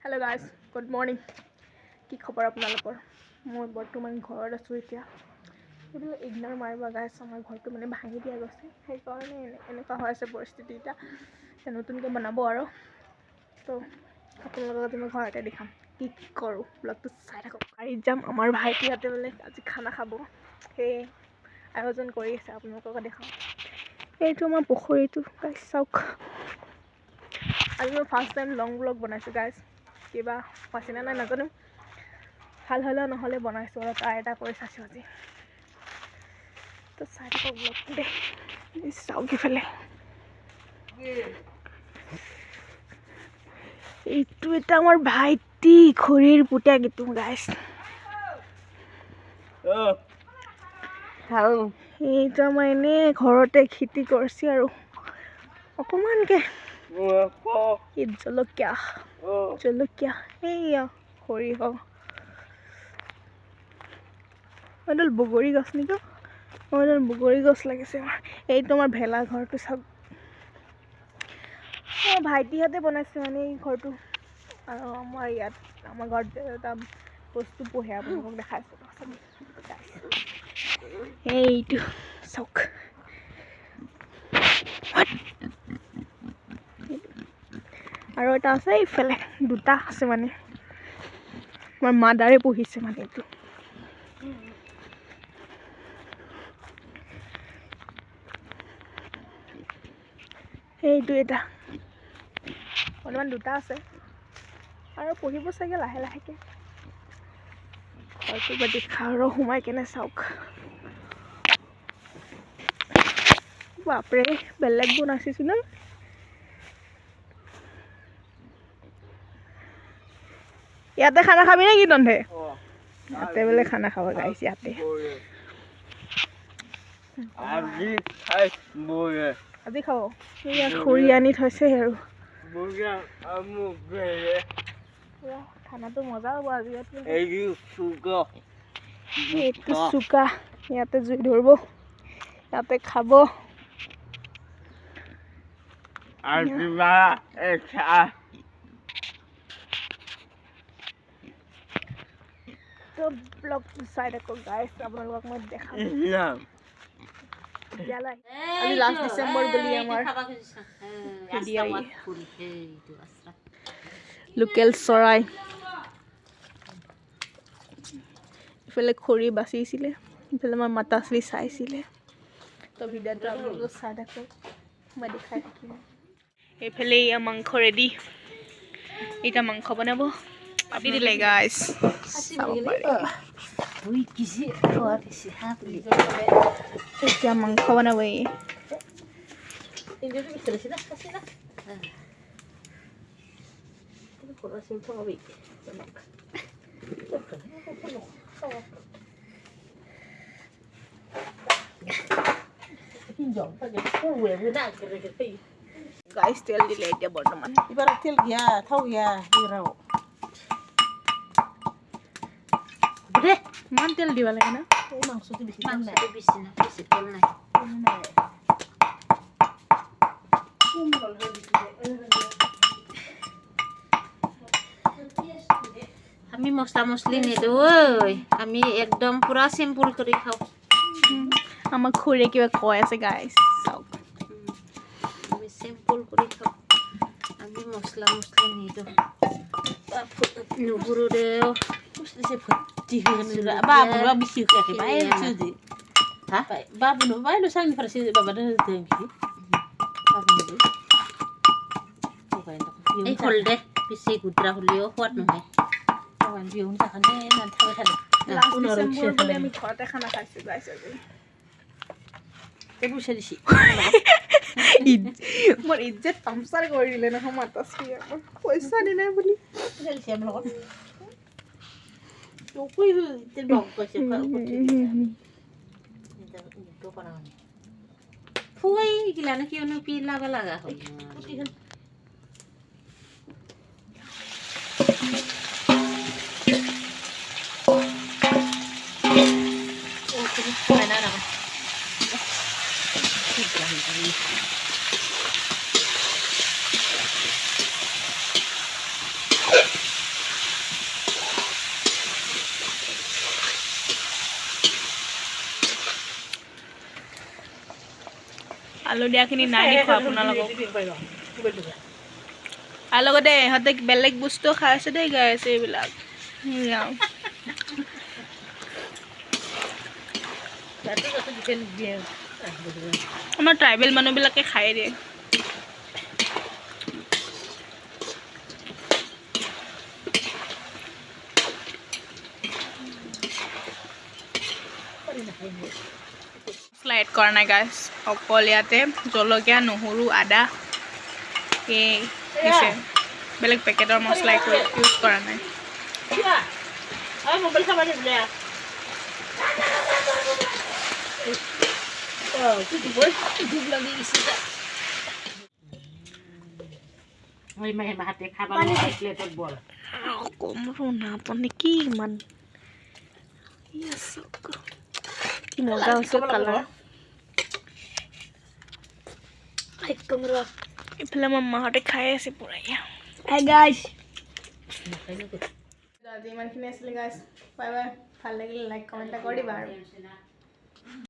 Hello' guys, good morning. কি খবৰ আপোনালোকৰ? মই বৰ্তমান ঘৰত আছোঁ। এতিয়া এইটো ইগনৰ মাৰিব গাইজ, আমাৰ ঘৰটো মানে ভাঙি দিয়া গৈছে, সেইকাৰণে এনেকুৱা হৈ আছে পৰিস্থিতি। এতিয়া নতুনকৈ বনাব আৰু তো আপোনালোকৰ লগত মই ঘৰতে দেখাম কি কৰোঁ। ব্লগটো চাই থাকক। গাড়ীত যাম, আমাৰ ভাইটিহঁতে বোলে আজি খানা খাব, সেয়ে আয়োজন কৰি আছে। আপোনালোকক দেখাম। এইটো আমাৰ পুখুৰীটো গাইজ, চাওক। আজি মই ফাৰ্ষ্ট টাইম লং ব্লগ বনাইছোঁ গাইজ। কিবা পাইছেনে নাই নাজানো, ভাল হ'লেও নহ'লে বনাইছোঁ আৰু ট্ৰাই এটা কৰি চাইছোঁ আজি। তো চাই থাকক ব্লগটো দেই। চাওক ইফালে, এইটো এটা আমাৰ ভাইটি খুৰীৰ পুতেক এইটো গাইজ। এইটো আমাৰ এনেই ঘৰতে খেতি কৰিছে আৰু অকণমানকৈ জলকীয়া এইয়া সৰিয়হ, এডাল বগৰী গছ নেকি? এডাল বগৰী গছ লাগিছে আমাৰ। এইটো আমাৰ ভেলা ঘৰটো চাওক। ভাইটিহঁতে বনাইছে মানে এই ঘৰটো। আৰু আমাৰ ইয়াত আমাৰ ঘৰত এটা বস্তু পোহে, আপোনালোকক দেখাইছোঁ। এইটো চাওক, আৰু এটা আছে এইফালে, দুটা আছে মানে আমাৰ মাদাৰে পুহিছে মানে এইটো। এইটো এটা বৰ্তমান দুটা আছে আৰু পুহিব চাগে লাহে লাহেকৈ। ঘৰটো বা দেখা আৰু সোমাই কেনে চাওক। বাপৰে, বেলেগবোৰ নাচিছোঁ ন। ইয়াতে খানা খাবি নেকি তহঁতে? ইয়াতে বোলে খানা খাব গাইছ। ইয়াতে আজি খাব। ইয়াত খৰি আনি থৈছে আৰু খানাটো মজা হ'ব আজি। এইটো চুকা, ইয়াতে জুই ধৰিব, ইয়াতে খাব। তো ব্লগটো চাই থাকক গাইছ, আপোনালোকক মই দেখাম। আজি লাষ্ট ডিচেম্বৰ বুলি আমাৰ লোকেল চৰাই। ইফালে খৰি বাচিছিলে, ইফালে আমাৰ মাতাশ্ৰী চাইছিলে। তো ভিডিঅ'টো আপোনালোকে চাই থাকক, মই দেখাই থাকিম। এইফালে এয়া মাংস ৰেডি, এতিয়া মাংস বনাব। পাতি দিলে গাইছ, চাব পাৰে। এতিয়া মাংস বনাব। গাইছ তেল দিলে এতিয়া বৰ্তমান। এবাৰ তেল গিয়া থাও গিয়া হিৰাও দে, ইমান তেল দিব লাগে না? এই মাংসটো বেছি তেল নাই। আমি মছলা মছলি নিদিওঁ ঐ, আমি একদম পুৰা চিম্পুল কৰি খাওঁ। আমাক খুৰীয়ে কিবা কৈ আছে গাইছ, চাওক। আমি চিম্পুল কৰি খাওঁ, আমি মছলা মছলি নিদিওঁ। নুগুৰো দেও বাবুৰা বেশি খেয়ে বাইৰে চুদি হ্যাঁ বাবু বাইৰে সামনে ফাৰসি বাবা দেখি এই হল দে বেছি গুদ্ৰা হ'লেও সোৱাদ নহয়। বিহুন থাকানে না থাকা থাকে লাষ্ট ডিচেম্বৰ বুলি আমি ঘৰতে খানা খাইছোঁ গাইছ আজি। এইবোৰ চেৰিছি মোৰ ইজ্জত তামচাৰ কৰি দিলে নহয় মাতাশ্ৰীয়ে। মই পইচা দি নাই বুলি চেৰিছি আমাৰ লগত তোকই তেল বক কৈছে ফুৱাই গিলানো কিয়নো পি লাগা লাগা হয়। আলু দিয়াখিনি নাই দেখোৱা আপোনালোকক আৰু লগতে ইহঁতে বেলেগ বস্তু খাই আছে দেই গাই আছে এইবিলাক আমাৰ ট্ৰাইবেল মানুহবিলাকে খাই দিয়ে মছলা এড কৰা নাই গাইছ অকল ইয়াতে জলকীয়া নহৰু আদা এই দিছে বেলেগ পেকেটৰ মছলা একো ইউজ কৰা নাই মোবাইল চাবা দিলে হাতে খাবা প্লেটত বল কমৰো না আপুনি কি ইমান কি মজা হৈছে কালাৰ এইফালে আমাৰ মাহঁতে খাই আছে পুৰা গাইছ আজি ইমানখিনি আছিলে গাইছ বাই বাই ভাল লাগিলে লাইক কমেণ্ট এটা কৰি দিবা আৰু